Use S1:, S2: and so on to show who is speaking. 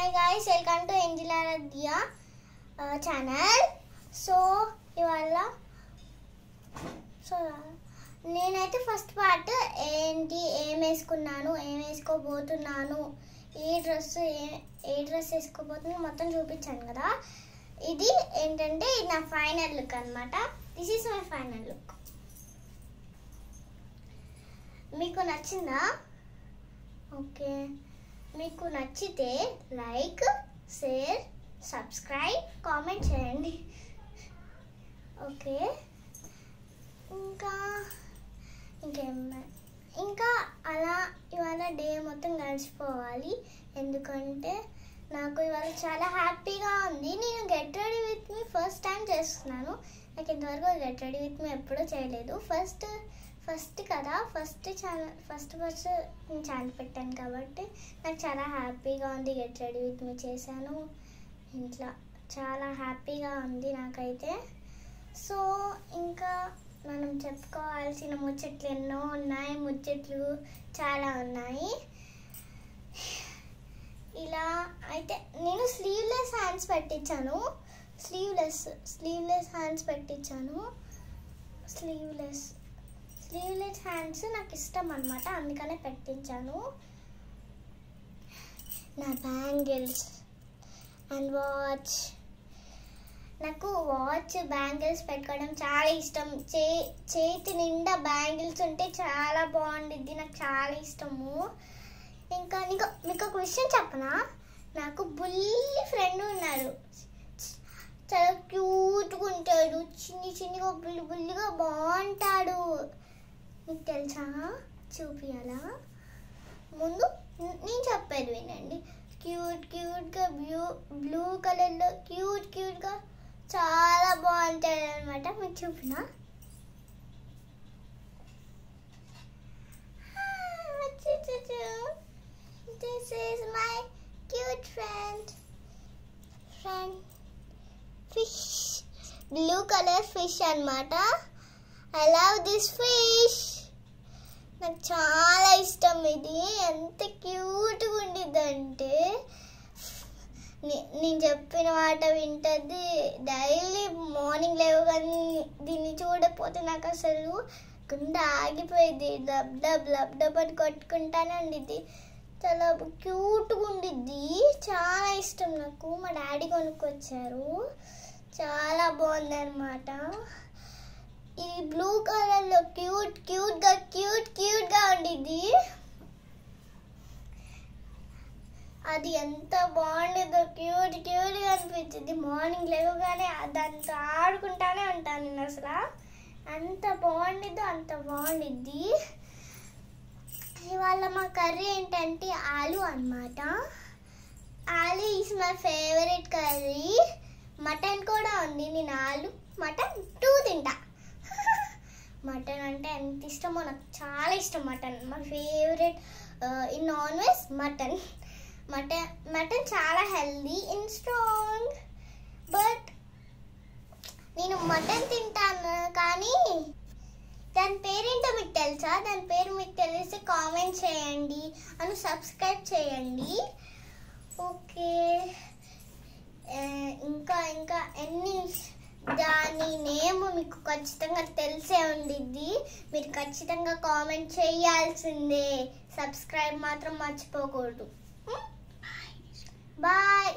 S1: Hi guys, welcome to Angel Aradhya channel. So నేనైతే first part ఏంటి ఏం వేసుకున్నాను ఏం వేసుకోబోతున్నాను ఏ డ్రెస్ వేసుకోబోతున్నాను మొత్తం చూపించాను కదా. ఇది ఏంటంటే ఇది నా ఫైనల్ లుక్ అన్నమాట. This is my final look. మీకు నచ్చిందా? ఓకే, మీకు నచ్చితే లైక్, షేర్, సబ్స్క్రైబ్, కామెంట్ చేయండి. ఓకే, ఇంకా అలా ఇవాళ డే మొత్తం గడిచిపోవాలి. ఎందుకంటే నాకు ఇవాళ చాలా హ్యాపీగా ఉంది. నేను get ready with me first time చేస్తున్నాను. నాకు ఇంతవరకు గెట్ రెడీ విత్ మీ ఎప్పుడూ చేయలేదు. ఫస్ట్ కదా, ఫస్ట్ నేను ఛానల్ పెట్టాను కాబట్టి నాకు చాలా హ్యాపీగా ఉంది. గెట్ రెడీ విత్ మీ చేశాను ఇంట్లో, చాలా హ్యాపీగా ఉంది నాకైతే. సో ఇంకా మనం చెప్పుకోవాల్సిన ముచ్చట్లు ఎన్నో ఉన్నాయి, ముచ్చట్లు చాలా ఉన్నాయి. ఇలా అయితే నేను స్లీవ్లెస్ హ్యాండ్స్ పెట్టించాను. స్లీవ్లెస్ హ్యాండ్స్ పెట్టించాను. స్లీవ్లెస్ హ్యాండ్స్ నాకు ఇష్టం అన్నమాట, అందుకనే పెట్టించాను. నా బ్యాంగిల్స్ అండ్ వాచ్, నాకు బ్యాంగిల్స్ పెట్టుకోవడం చాలా ఇష్టం. చేతి నిండా బ్యాంగిల్స్ ఉంటే చాలా బాగుండిద్ది, నాకు చాలా ఇష్టము. ఇంకా మీకు ఒక విషయం చెప్పనా, నాకు బుల్లి ఫ్రెండ్ ఉన్నాడు. చాలా క్యూట్గా ఉంటాడు, చిన్నగా బుల్లిగా బాగుంటాడు. మీకు తెలుసా? చూపియాలా? ముందు నేను చెప్పేది వినండి. క్యూట్గా బ్లూ కలర్లో క్యూట్గా చాలా బాగుంటాడు అనమాట. మీకు చూపినా? This is my cute friend. Fish, blue color fish అన్నమాట. I love this fish. నాకు చాలా ఇష్టం. ఇది ఎంత క్యూట్గా ఉండిద్దంటే నేను చెప్పిన మాట వింటుంది. డైలీ మార్నింగ్ లేవగానే దీన్ని చూడకపోతే నాకు అసలు గుండె ఆగిపోయింది. డబ్ అని కొట్టుకుంటానే ఉండిద్ది. చాలా క్యూట్గా ఉండిద్ది, చాలా ఇష్టం నాకు. మా డాడీ కొనుక్కొచ్చారు, చాలా బాగుంది అనమాట. ఇది బ్లూ కలర్లో క్యూట్గా ఉండిద్ది. అది ఎంత బాగుండేదో, క్యూట్గా అనిపించింది. మార్నింగ్ లేవగానే అదంతా ఆడుకుంటానే ఉంటాను నేను. అసలు అంత బాగుండిద్ది. ఇవాళ మా కర్రీ ఏంటంటే ఆలు అన్నమాట. ఆలు is my favourite curry. Mutton కూడా ఉంది. నేను మటన్ 2 తింటా. మటన్ అంటే ఎంత ఇష్టమో, నాకు చాలా ఇష్టం mutton. My favourite in non veg mutton చాలా హెల్దీ అండ్ స్ట్రాంగ్. బట్ నేను మటన్ తింటాను, కానీ దాని పేరేంటో మీకు తెలుసా? దాని పేరు మీకు తెలిస్తే కామెంట్ చేయండి, సబ్స్క్రైబ్ చేయండి. ఓకే, ఇంకా ఎన్ని దాని నేమ్ మీకు ఖచ్చితంగా తెలిసే ఉండిద్ది. మీరు ఖచ్చితంగా కామెంట్ చేయాల్సిందే. సబ్స్క్రైబ్ మాత్రం మర్చిపోకూడదు. బాయ్.